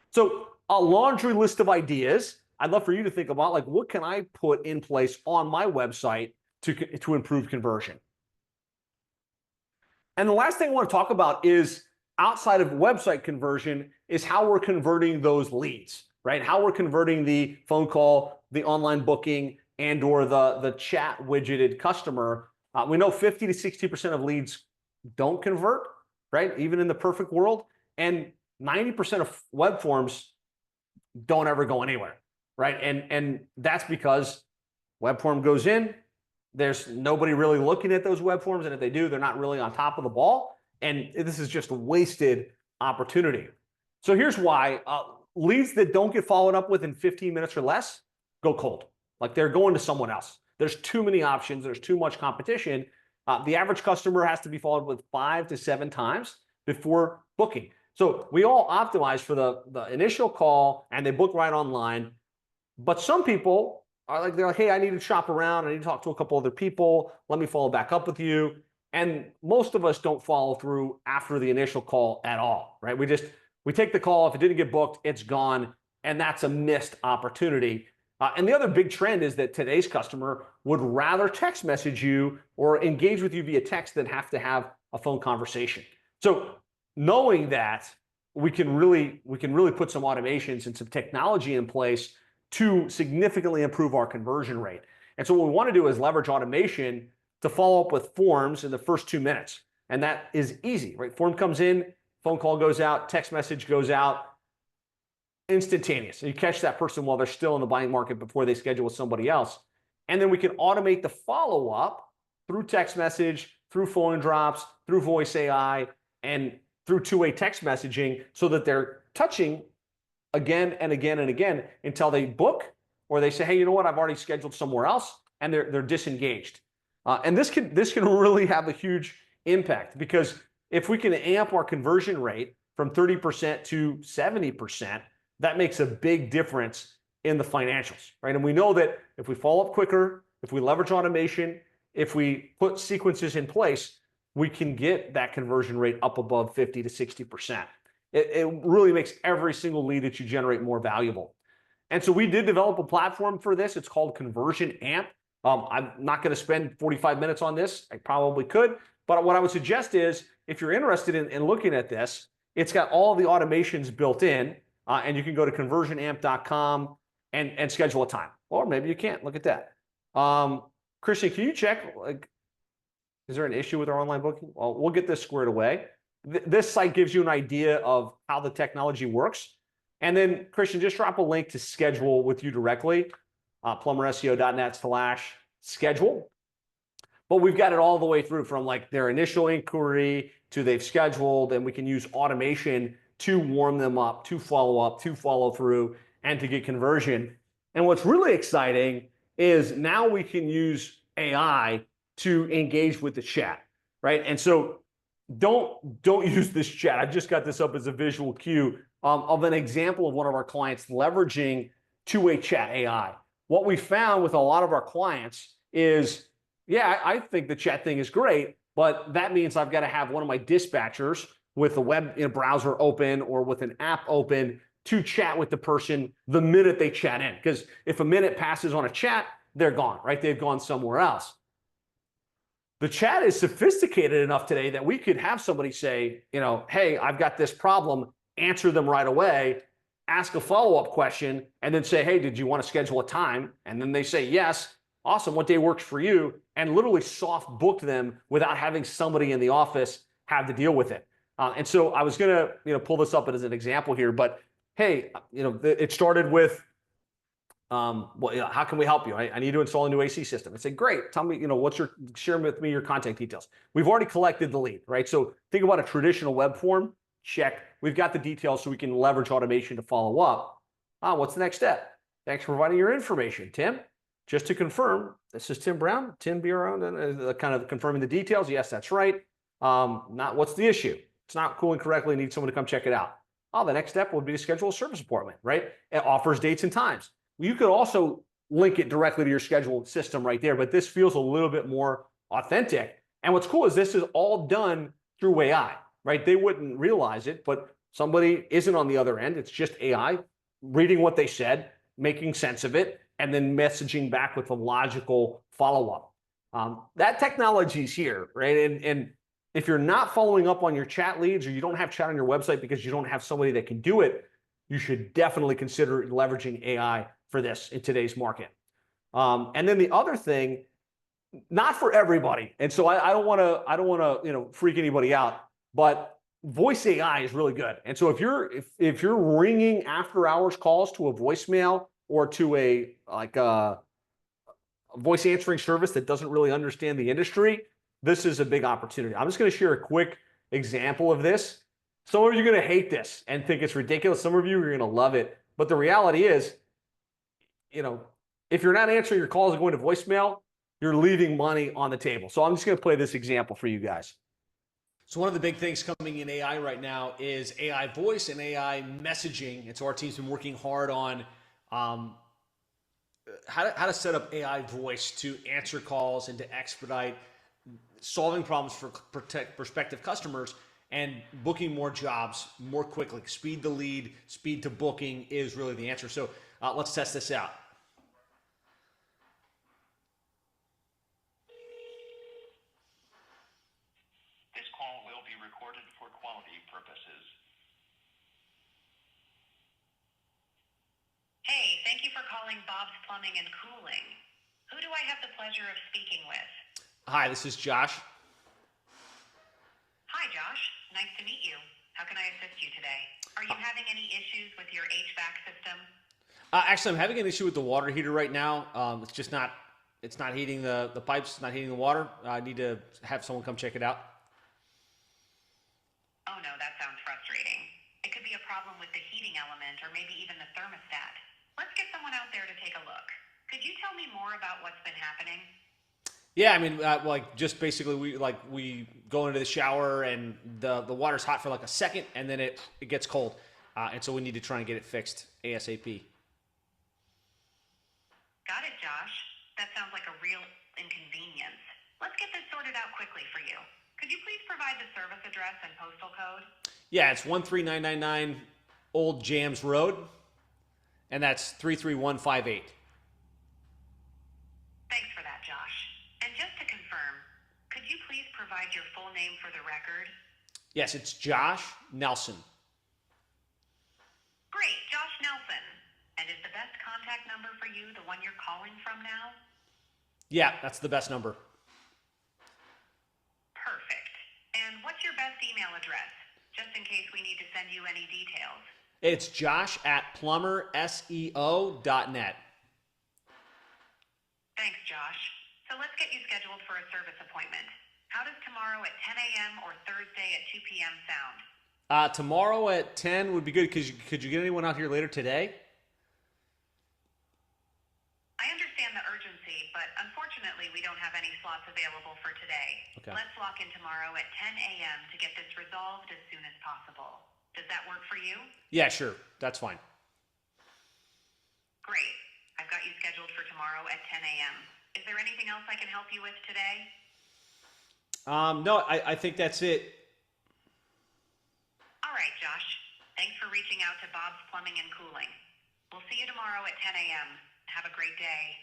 So a laundry list of ideas. I'd love for you to think about, like, what can I put in place on my website to improve conversion? And the last thing I want to talk about is outside of website conversion is how we're converting those leads, right? How we're converting the phone call, the online booking, and or the chat widgeted customer. We know 50 to 60% of leads don't convert, right? Even in the perfect world. And 90% of web forms don't ever go anywhere, right? And that's because web form goes in, there's nobody really looking at those web forms, and if they do, they're not really on top of the ball, and this is just a wasted opportunity. So here's why. Leads that don't get followed up with in 15 minutes or less go cold. Like they're going to someone else. There's too many options. There's too much competition. The average customer has to be followed with 5 to 7 times before booking. So we all optimize for the initial call and they book right online. But some people are they're like, hey, I need to shop around. I need to talk to a couple other people. Let me follow back up with you. And most of us don't follow through after the initial call at all, right? We take the call. If it didn't get booked, it's gone. And that's a missed opportunity. And the other big trend is that today's customer would rather text message you or engage with you via text than have to have a phone conversation. So knowing that, we can really put some automations and some technology in place to significantly improve our conversion rate. And so what we want to do is leverage automation to follow up with forms in the first 2 minutes. And that is easy, right? Form comes in, phone call goes out, text message goes out, instantaneous. So you catch that person while they're still in the buying market before they schedule with somebody else. And then we can automate the follow-up through text message, through phone drops, through voice AI, and through two-way text messaging so that they're touching again and again and again until they book or they say, hey, you know what, I've already scheduled somewhere else, and they're disengaged. And this can really have a huge impact, because if we can amp our conversion rate from 30% to 70%, that makes a big difference in the financials, right? And we know that if we follow up quicker, if we leverage automation, if we put sequences in place, we can get that conversion rate up above 50 to 60%. It really makes every single lead that you generate more valuable. And so we did develop a platform for this. It's called Conversion Amp. I'm not going to spend 45 minutes on this. I probably could. But what I would suggest is, if you're interested in looking at this, it's got all the automations built in. And you can go to conversionamp.com and schedule a time. Or maybe you can't. Look at that. Christian, can you check, like, is there an issue with our online booking? Well, we'll get this squared away. This site gives you an idea of how the technology works. And then, Christian, just drop a link to schedule with you directly, plumberseo.net/schedule. But we've got it all the way through, from like their initial inquiry to they've scheduled, and we can use automation to warm them up, to follow through, and to get conversion. And what's really exciting is now we can use AI to engage with the chat, right? And so don't use this chat. I just got this up as a visual cue of an example of one of our clients leveraging two-way chat AI. What we found with a lot of our clients is, yeah, I think the chat thing is great, but that means I've got to have one of my dispatchers with the web browser open or with an app open to chat with the person the minute they chat in. Because if a minute passes on a chat, they're gone, right? They've gone somewhere else. The chat is sophisticated enough today that we could have somebody say, hey, I've got this problem, answer them right away, ask a follow-up question, and then say, hey, did you want to schedule a time? And then they say, yes. Awesome. What day works for you? And literally soft book them without having somebody in the office have to deal with it. And so I was going to pull this up as an example here, but hey, it started with, how can we help you? I need to install a new AC system. I said, great. Tell me, share with me your contact details. We've already collected the lead, right? So think about a traditional web form. Check. We've got the details so we can leverage automation to follow up. What's the next step? Thanks for providing your information, Tim. Just to confirm, this is Tim Brown. Tim, be around and kind of confirming the details. Yes, that's right. What's the issue? It's not cooling correctly. Need someone to come check it out. The next step would be to schedule a service appointment, right? It offers dates and times. You could also link it directly to your schedule system right there, but this feels a little bit more authentic. And what's cool is this is all done through AI, right? They wouldn't realize it, but somebody isn't on the other end. It's just AI reading what they said, making sense of it, and then messaging back with a logical follow-up. That technology is here, right? And if you're not following up on your chat leads, or you don't have chat on your website because you don't have somebody that can do it, you should definitely consider leveraging AI for this in today's market. And then the other thing, not for everybody, and so I don't want to freak anybody out, but voice AI is really good. And so if you're ringing after hours calls to a voicemail or to a voice answering service that doesn't really understand the industry, this is a big opportunity. I'm just going to share a quick example of this. Some of you are going to hate this and think it's ridiculous. Some of you are going to love it. But the reality is, if you're not answering your calls and going to voicemail, you're leaving money on the table. So I'm just going to play this example for you guys. So one of the big things coming in AI right now is AI voice and AI messaging. And so our team's been working hard on how to set up AI voice to answer calls and to expedite solving problems for prospective customers and booking more jobs more quickly. Speed to lead, speed to booking is really the answer. So let's test this out. This call will be recorded for quality purposes. Hey, thank you for calling Bob's Plumbing and Cooling. Who do I have the pleasure of speaking with? Hi, this is Josh. Hi, Josh. Nice to meet you. How can I assist you today? Are you having any issues with your HVAC system? Actually, I'm having an issue with the water heater right now. It's not heating the pipes, not heating the water. I need to have someone come check it out. Oh no, that sounds frustrating. It could be a problem with the heating element or maybe even the thermostat. Let's get someone out there to take a look. Could you tell me more about what's been happening? Yeah, I mean, like just basically we go into the shower and the water's hot for like a second and then it gets cold, and so we need to try and get it fixed ASAP. Got it, Josh. That sounds like a real inconvenience. Let's get this sorted out quickly for you. Could you please provide the service address and postal code? Yeah, it's 13999 Old Jams Road, and that's 33158. Thanks for that, Josh. And just to confirm, could you please provide your full name for the record? Yes, it's Josh Nelson. Great, Josh Nelson. And is the best contact number for you the one you're calling from now? Yeah, that's the best number. Perfect. And what's your best email address, just in case we need to send you any details? It's Josh at plumberseo.net. Thanks, Josh. So let's get you scheduled for a service appointment. How does tomorrow at 10 a.m. or Thursday at 2 p.m. sound? Tomorrow at 10 would be good. Could you get anyone out here later today? I understand the urgency, but unfortunately we don't have any slots available for today. Okay. Let's lock in tomorrow at 10 a.m. to get this resolved as soon as possible. Does that work for you? Yeah, sure. That's fine. Great. I've got you scheduled for tomorrow at 10 a.m. Is there anything else I can help you with today? No, I think that's it. All right, Josh. Thanks for reaching out to Bob's Plumbing and Cooling. We'll see you tomorrow at 10 a.m. Have a great day.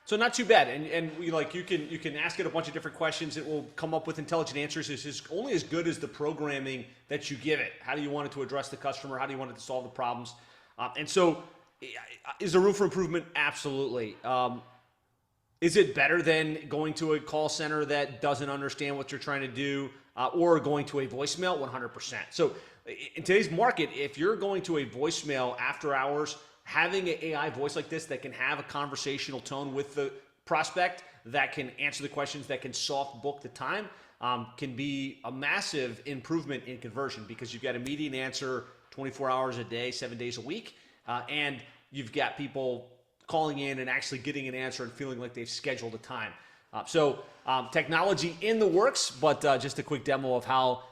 So not too bad, and you can ask it a bunch of different questions. It will come up with intelligent answers. It's only as good as the programming that you give it. How do you want it to address the customer? How do you want it to solve the problems? And so, is there room for improvement? Absolutely. Is it better than going to a call center that doesn't understand what you're trying to do, or going to a voicemail? 100%. So in today's market, if you're going to a voicemail after hours, having an AI voice like this that can have a conversational tone with the prospect, that can answer the questions, that can soft book the time, can be a massive improvement in conversion, because you've got immediate answer 24 hours a day, 7 days a week, and you've got people calling in and actually getting an answer and feeling like they've scheduled a time. So technology in the works, but just a quick demo of how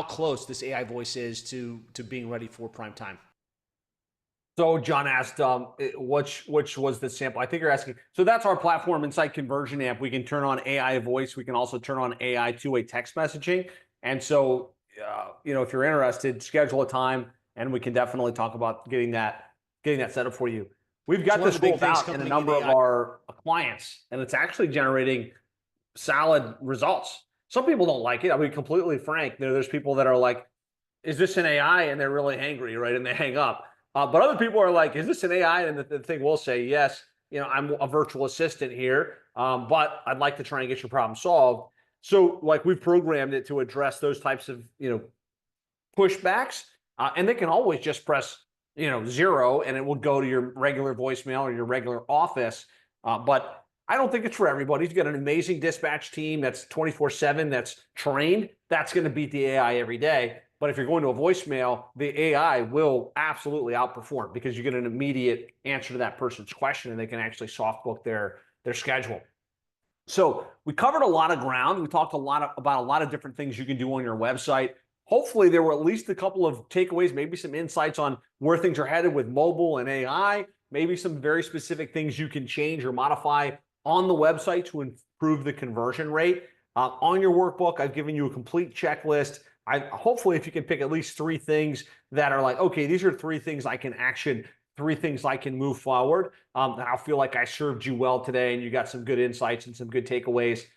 close this AI voice is to being ready for prime time. So John asked, which was the sample? I think you're asking. So that's our platform Insight Conversion app. We can turn on AI voice. We can also turn on AI two-way text messaging. And so, if you're interested, schedule a time, and we can definitely talk about getting that set up for you. We've got this rolled out in a number of our clients, and it's actually generating solid results. Some people don't like it. I'll be completely frank. There's people that are like, "Is this an AI?" and they're really angry, right? And they hang up. But other people are like, "Is this an AI?" And the thing will say, "Yes, I'm a virtual assistant here, but I'd like to try and get your problem solved." So, like, we've programmed it to address those types of pushbacks, and they can always just press 0, and it will go to your regular voicemail or your regular office. But I don't think it's for everybody. You've got an amazing dispatch team that's 24/7, that's trained. That's going to beat the AI every day. But if you're going to a voicemail, the AI will absolutely outperform, because you get an immediate answer to that person's question, and they can actually soft book their schedule. So we covered a lot of ground. We talked about a lot of different things you can do on your website. Hopefully there were at least a couple of takeaways, maybe some insights on where things are headed with mobile and AI, maybe some very specific things you can change or modify on the website to improve the conversion rate. On your workbook, I've given you a complete checklist. Hopefully, if you can pick at least 3 things that are like, okay, these are 3 things I can action, 3 things I can move forward, and I'll feel like I served you well today and you got some good insights and some good takeaways.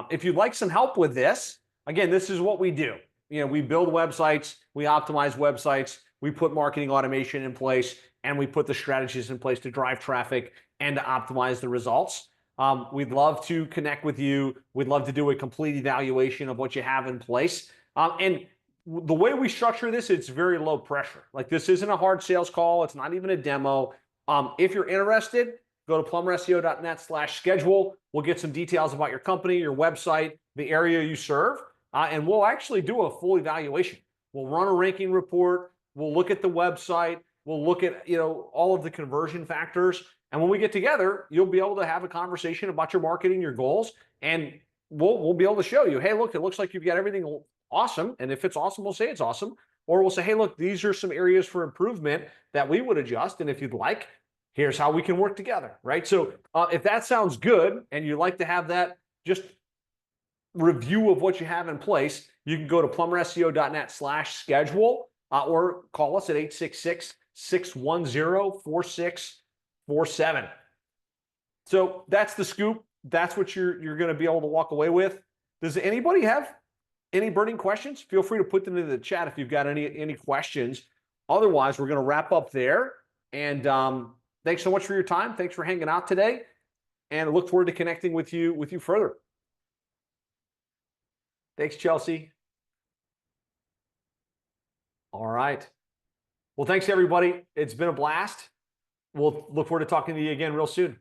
If you'd like some help with this, again, this is what we do. We build websites, we optimize websites, we put marketing automation in place, and we put the strategies in place to drive traffic and to optimize the results. We'd love to connect with you. We'd love to do a complete evaluation of what you have in place. And the way we structure this, it's very low pressure. Like, this isn't a hard sales call. It's not even a demo. If you're interested, go to plumberseo.net/schedule. We'll get some details about your company, your website, the area you serve, and we'll actually do a full evaluation. We'll run a ranking report. We'll look at the website. We'll look at, all of the conversion factors. And when we get together, you'll be able to have a conversation about your marketing, your goals, and we'll be able to show you, hey, look, it looks like you've got everything awesome. And if it's awesome, we'll say it's awesome. Or we'll say, hey, look, these are some areas for improvement that we would adjust. And if you'd like, here's how we can work together, right? So if that sounds good and you'd like to have that just review of what you have in place, you can go to plumberseo.net/schedule or call us at 866-610-4647. So that's the scoop. That's what you're going to be able to walk away with. Does anybody have any burning questions? Feel free to put them in the chat if you've got any questions. Otherwise, we're going to wrap up there. And thanks so much for your time. Thanks for hanging out today. And I look forward to connecting with you further. Thanks, Chelsea. All right. Well, thanks, everybody. It's been a blast. We'll look forward to talking to you again real soon.